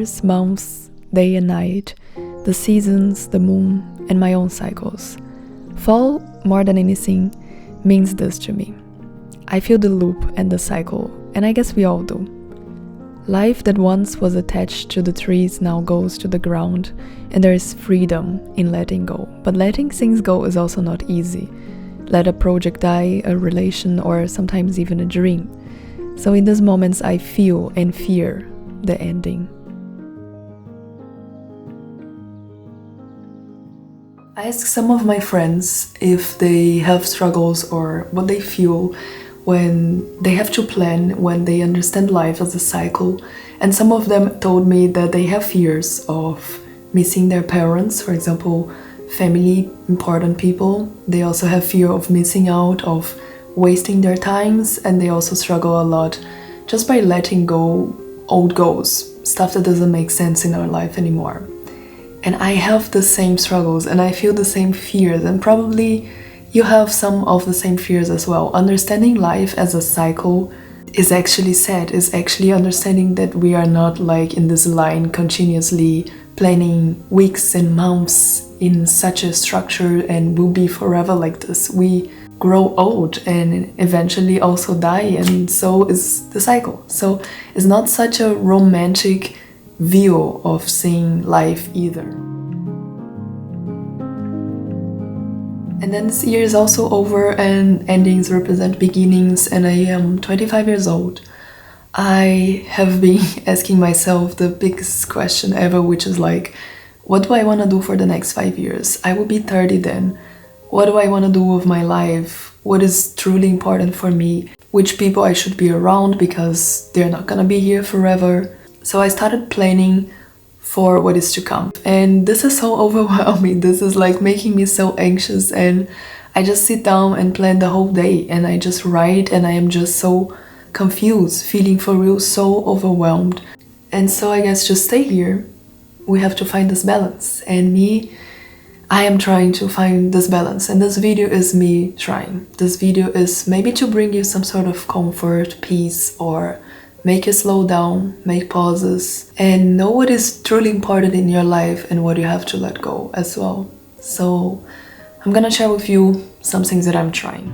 years, months, day and night, the seasons, the moon, and my own cycles. Fall, more than anything, means this to me. I feel the loop and the cycle, and I guess we all do. Life that once was attached to the trees now goes to the ground, and there is freedom in letting go. But letting things go is also not easy. Let a project die, a relation, or sometimes even a dream. So in those moments I feel and fear the ending. I ask some of my friends if they have struggles or what they feel when they have to plan, when they understand life as a cycle. And some of them told me that they have fears of missing their parents, for example, family, important people. They also have fear of missing out, of wasting their times, and they also struggle a lot just by letting go old goals, stuff that doesn't make sense in our life anymore. And I have the same struggles and I feel the same fears, and probably you have some of the same fears as well. Understanding life as a cycle is actually sad, is actually understanding that we are not like in this line continuously planning weeks and months in such a structure and will be forever like this. We grow old and eventually also die, and so is the cycle. So it's not such a romantic view of seeing life either. And then this year is also over and endings represent beginnings, and I am 25 years old. I have been asking myself the biggest question ever, which is like, what do I want to do for the next 5 years? I will be 30 then. What do I want to do with my life? What is truly important for me? Which people I should be around because they're not gonna be here forever. So I started planning for what is to come. And this is so overwhelming. This is like making me so anxious, and I just sit down and plan the whole day and I just write, and I am just so confused, feeling for real so overwhelmed. And so I guess just stay here. We have to find this balance. And I am trying to find this balance, and this video is me trying. This video is maybe to bring you some sort of comfort, peace, or make you slow down, make pauses, and know what is truly important in your life and what you have to let go as well. So I'm gonna share with you some things that I'm trying.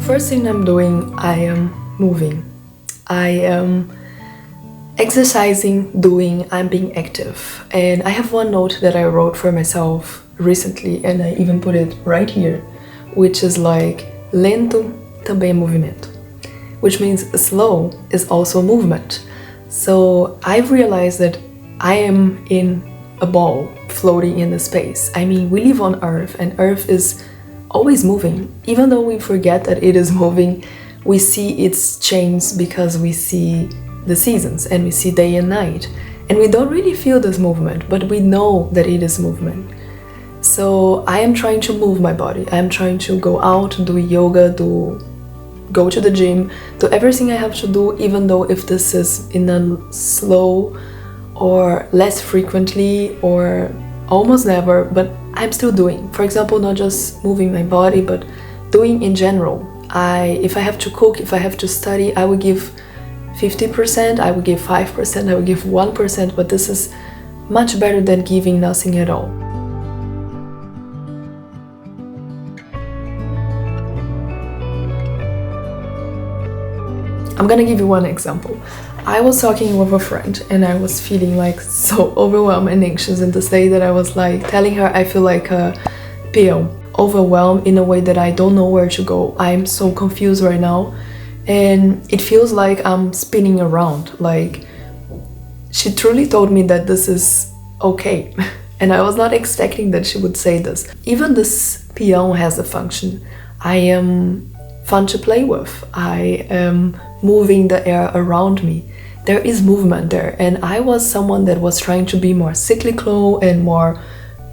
First thing I'm doing, I am moving. I am exercising, I'm being active. And I have one note that I wrote for myself recently, and I even put it right here, which is like, lento também é movimento, which means slow is also movement. So I've realized that I am in a ball floating in the space. I mean, we live on Earth, and Earth is always moving. Even though we forget that it is moving, we see its change because we see the seasons and we see day and night, and we don't really feel this movement, but we know that it is movement. So I am trying to move my body. I am trying to go out, do yoga, go to the gym, do everything I have to do, even though if this is in a slow or less frequently or almost never, but I'm still doing. For example, not just moving my body, but doing in general. If I have to cook, if I have to study, I would give 50%, I would give 5%, I would give 1%, but this is much better than giving nothing at all. I'm gonna give you one example. I was talking with a friend and I was feeling like so overwhelmed and anxious in this day that I was like telling her I feel like a peon, overwhelmed in a way that I don't know where to go. I'm so confused right now, and it feels like I'm spinning around. Like, she truly told me that this is okay. And I was not expecting that she would say this. Even this peon has a function. I am fun to play with. I am moving the air around me. There is movement there, and I was someone that was trying to be more cyclical and more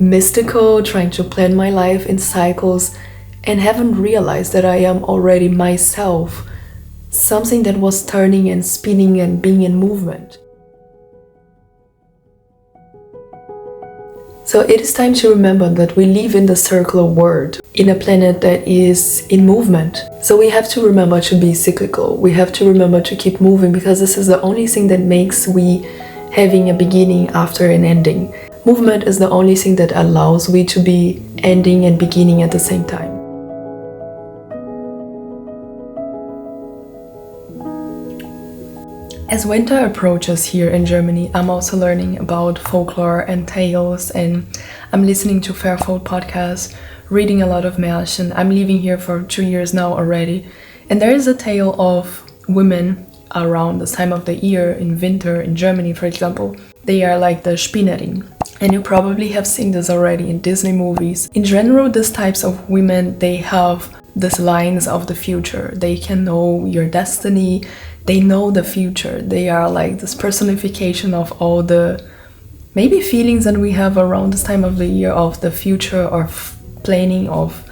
mystical, trying to plan my life in cycles, and haven't realized that I am already myself, something that was turning and spinning and being in movement. So it is time to remember that we live in the circular world, in a planet that is in movement. So we have to remember to be cyclical. We have to remember to keep moving, because this is the only thing that makes we having a beginning after an ending. Movement is the only thing that allows we to be ending and beginning at the same time. As winter approaches here in Germany, I'm also learning about folklore and tales, and I'm listening to Fairfold podcasts, reading a lot of Märchen. I'm living here for 2 years now already, and there is a tale of women around this time of the year, in winter in Germany, for example. They are like the Spinnerin, and you probably have seen this already in Disney movies. In general, these types of women, they have these lines of the future. They can know your destiny. They know the future. They are like this personification of all the maybe feelings that we have around this time of the year, of the future, or planning of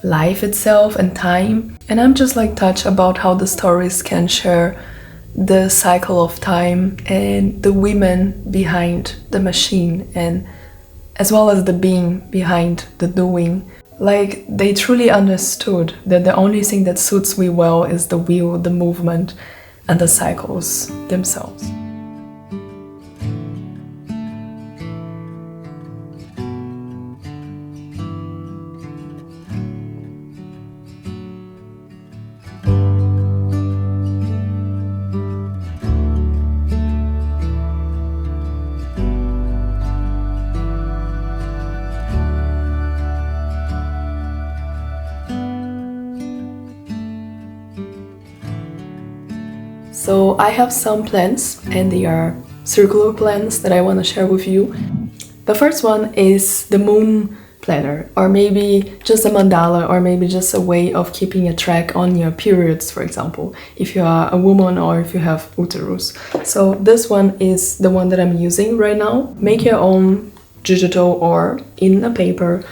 life itself and time. And I'm just like touched about how the stories can share the cycle of time and the women behind the machine, and as well as the being behind the doing. Like, they truly understood that the only thing that suits me well is the wheel, the movement, and the cycles themselves. So I have some plans, and they are circular plans that I want to share with you. The first one is the moon planner, or maybe just a mandala, or maybe just a way of keeping a track on your periods, for example, if you are a woman or if you have uterus. So this one is the one that I'm using right now. Make your own, digital or in a paper.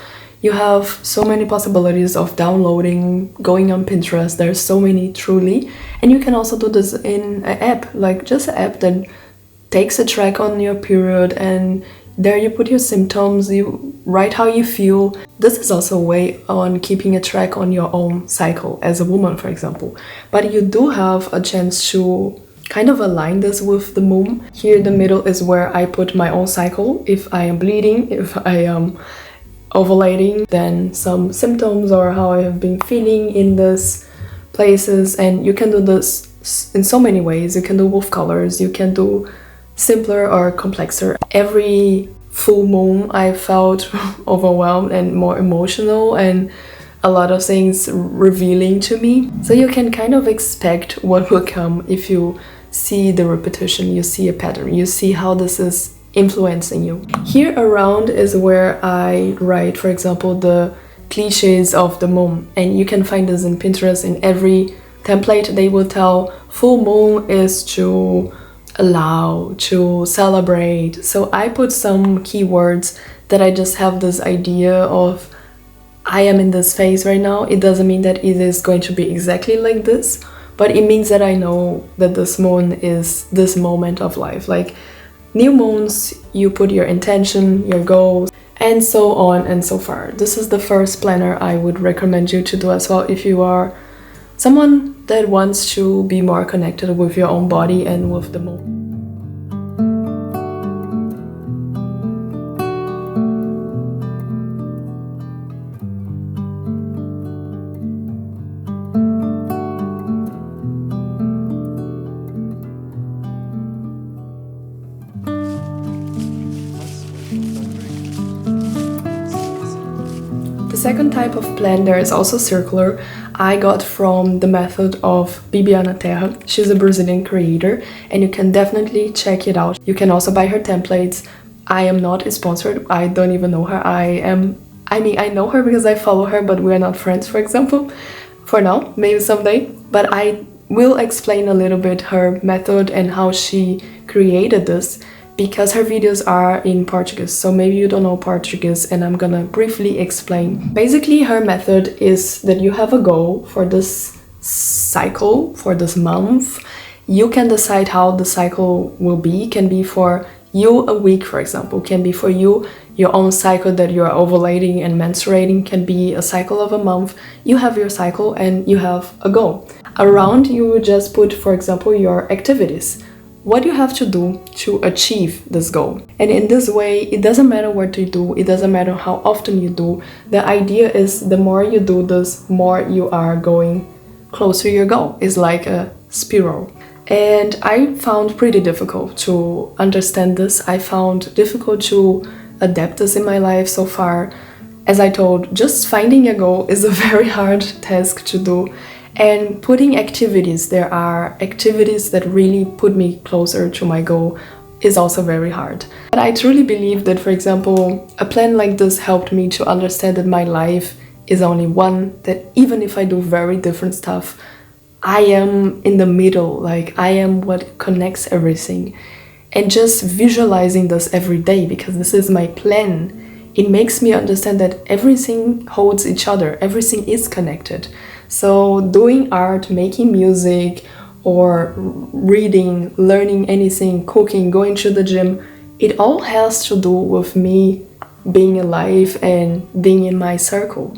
You have so many possibilities of downloading, going on Pinterest. There's so many, truly. And you can also do this in an app, like just an app that takes a track on your period, and there you put your symptoms, you write how you feel. This is also a way on keeping a track on your own cycle as a woman, for example. But you do have a chance to kind of align this with the moon. Here in the middle is where I put my own cycle. If I am bleeding, if I am ovulating, then some symptoms or how I have been feeling in these places. And you can do this in so many ways. You can do with colors, you can do simpler or complexer. Every full moon I felt overwhelmed and more emotional, and a lot of things revealing to me. So you can kind of expect what will come if you see the repetition, you see a pattern, you see how this is influencing you. Here around is where I write, for example, the cliches of the moon, and you can find this in Pinterest. In every template they will tell full moon is to allow, to celebrate. So I put some keywords that I just have this idea of I am in this phase right now. It doesn't mean that it is going to be exactly like this, but it means that I know that this moon is this moment of life. Like new moons, you put your intention, your goals, and so on and so far. This is the first planner I would recommend you to do as well if you are someone that wants to be more connected with your own body and with the moon. The second type of planner is also circular. I got from the method of Bibiana Terra. She's a Brazilian creator, and you can definitely check it out. You can also buy her templates. I am not sponsored. I don't even know her. I know her because I follow her, but we are not friends, for example. For now, maybe someday. But I will explain a little bit her method and how she created this. because her videos are in Portuguese, so maybe you don't know Portuguese, and I'm gonna briefly explain. Basically, her method is that you have a goal for this cycle, for this month. You can decide how the cycle will be. Can be for you a week, for example, can be for you your own cycle that you are ovulating and menstruating, can be a cycle of a month. You have your cycle and you have a goal. Around, you will just put, for example, your activities, what you have to do to achieve this goal. And in this way, it doesn't matter what you do, it doesn't matter how often you do. The idea is the more you do this, more you are going closer to your goal. It's like a spiral. And I found pretty difficult to understand this. I found difficult to adapt this in my life so far. As I told, just finding a goal is a very hard task to do. And putting activities, there are activities that really put me closer to my goal, is also very hard. But I truly believe that, for example, a plan like this helped me to understand that my life is only one, that even if I do very different stuff, I am in the middle, like I am what connects everything. And just visualizing this every day, because this is my plan, it makes me understand that everything holds each other, everything is connected. So doing art, making music, or reading, learning anything, cooking, going to the gym, it all has to do with me being alive and being in my circle.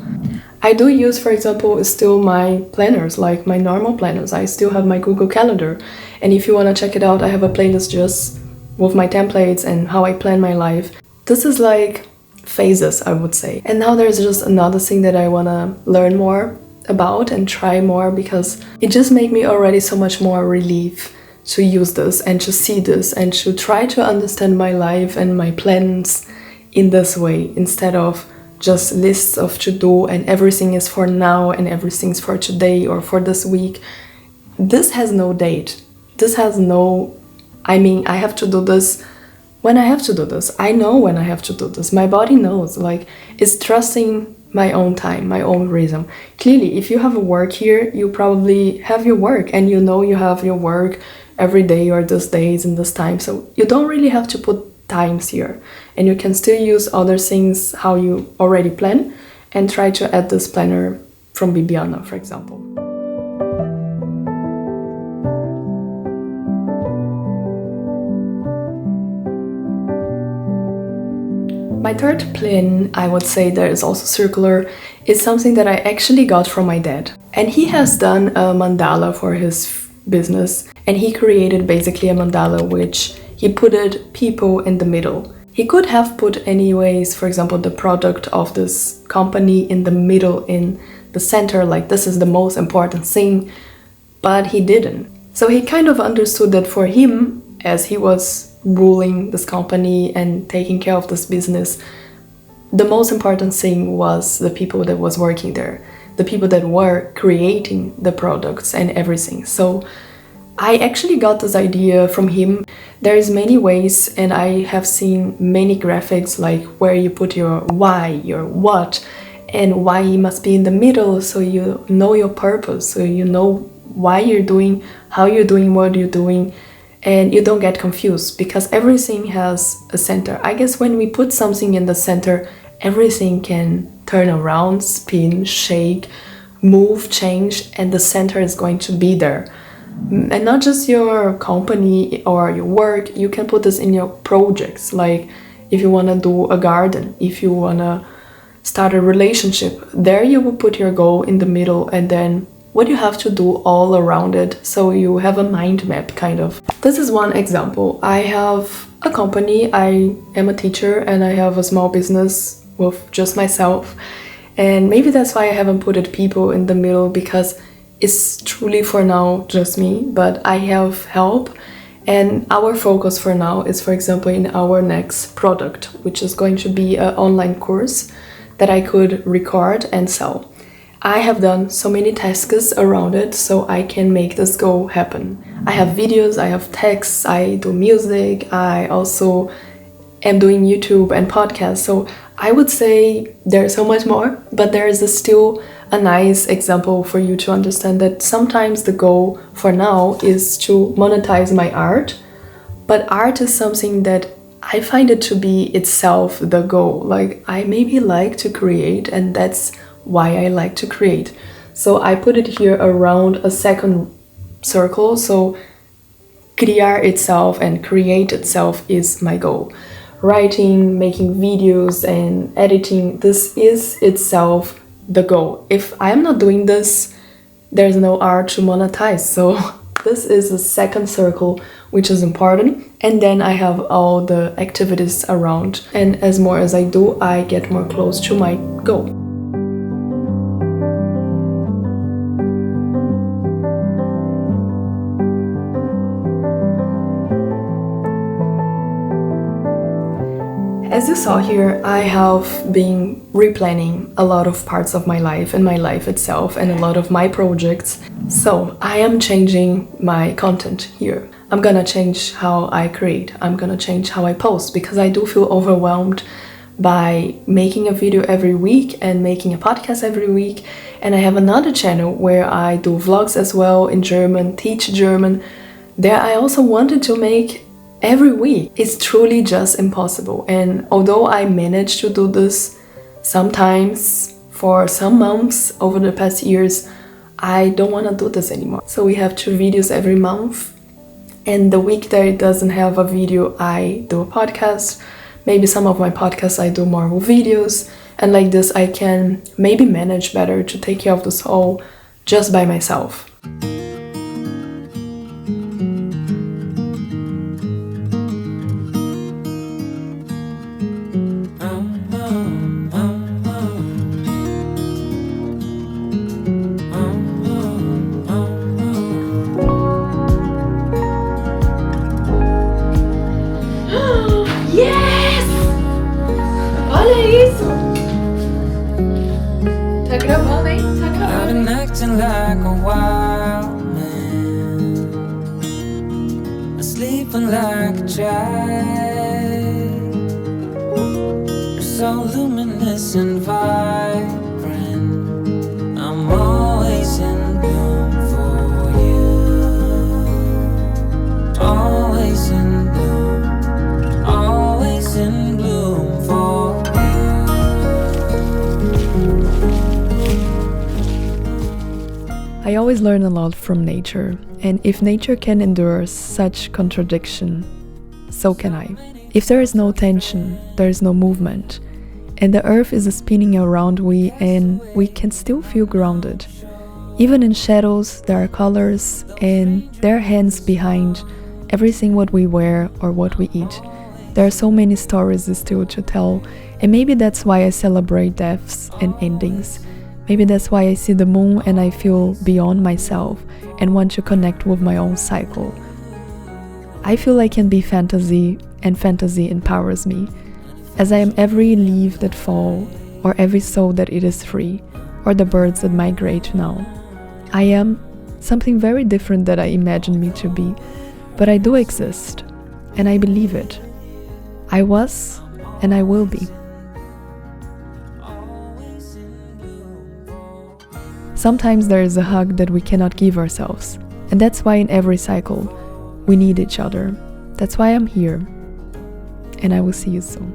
I do use, for example, still my planners, like my normal planners. I still have my Google Calendar. And if you want to check it out, I have a playlist just with my templates and how I plan my life. This is like phases, I would say. And now there's just another thing that I want to learn more about and try more, because it just made me already so much more relief to use this and to see this and to try to understand my life and my plans in this way, instead of just lists of to do and everything is for now and everything's for today or for this week. This has no date. This has no, I have to do this when I have to do this. I know when I have to do this. My body knows, like, it's trusting my own time, my own rhythm. Clearly, if you have a work here, you probably have your work and you know you have your work every day or these days and this time. So you don't really have to put times here, and you can still use other things how you already plan and try to add this planner from Bibiana, for example. My third plan, I would say that is also circular, is something that I actually got from my dad. And he has done a mandala for his business, and he created basically a mandala which he put people in the middle. He could have put anyways, for example, the product of this company in the middle, in the center, like this is the most important thing, but he didn't. So he kind of understood that for him, as he was ruling this company and taking care of this business, the most important thing was the people that was working there, the people that were creating the products and everything. So I actually got this idea from him. There's many ways, and I have seen many graphics like where you put your why, your what, and why you must be in the middle, so you know your purpose, so you know why you're doing, how you're doing, what you're doing, and you don't get confused, because everything has a center. I guess when we put something in the center, everything can turn around, spin, shake, move, change, and the center is going to be there. And not just your company or your work, you can put this in your projects. Like if you want to do a garden, if you want to start a relationship, there you will put your goal in the middle, and then what you have to do all around it, so you have a mind map kind of. This is one example. I have a company, I am a teacher, and I have a small business with just myself, and maybe that's why I haven't put it people in the middle, because it's truly for now just me, but I have help, and our focus for now is, for example, in our next product, which is going to be an online course that I could record and sell. I have done so many tasks around it so I can make this go happen. I have videos, I have texts, I do music, I also am doing YouTube and podcasts. So I would say there's so much more, but there is still a nice example for you to understand that sometimes the goal for now is to monetize my art, But art is something that I find it to be itself the goal. Like, I maybe like to create, and that's why I like to create. So I put it here around a second circle. So criar itself and create itself is my goal. Writing, making videos, and editing, this is itself the goal. If I'm not doing this, there's no art to monetize. So this is the second circle, which is important. And then I have all the activities around. And as more as I do, I get more close to my goal. As you saw here, I have been replanning a lot of parts of my life and my life itself and a lot of my projects. So I am changing my content here. I'm gonna change how I create. I'm gonna change how I post, because I do feel overwhelmed by making a video every week and making a podcast every week. And I have another channel where I do vlogs as well in German, teach German. There I also wanted to make every week. It's truly just impossible. And although I managed to do this sometimes for some months over the past years, I don't want to do this anymore. So we have 2 videos every month. And the week that it doesn't have a video, I do a podcast. Maybe some of my podcasts I do more videos. And like this, I can maybe manage better to take care of this all just by myself. Yes! Olha isso! Tá gravando, hein? Tá I've gravando. been acting like a wild man, sleeping like a child. You're so luminous and vibrant. I'm always in bloom for you. Always in bloom. Always in bloom for you. I always learn a lot from nature, and if nature can endure such contradiction, so can I. If there is no tension, there is no movement, and the earth is spinning around and we can still feel grounded. Even in shadows, there are colors, and there are hands behind everything what we wear or what we eat. There are so many stories still to tell, and maybe that's why I celebrate deaths and endings. Maybe that's why I see the moon and I feel beyond myself and want to connect with my own cycle. I feel I can be fantasy, and fantasy empowers me, as I am every leaf that fall, or every soul that it is free, or the birds that migrate now. I am something very different that I imagined me to be, but I do exist, and I believe it. I was, and I will be. Sometimes there is a hug that we cannot give ourselves, and that's why in every cycle, we need each other. That's why I'm here, and I will see you soon.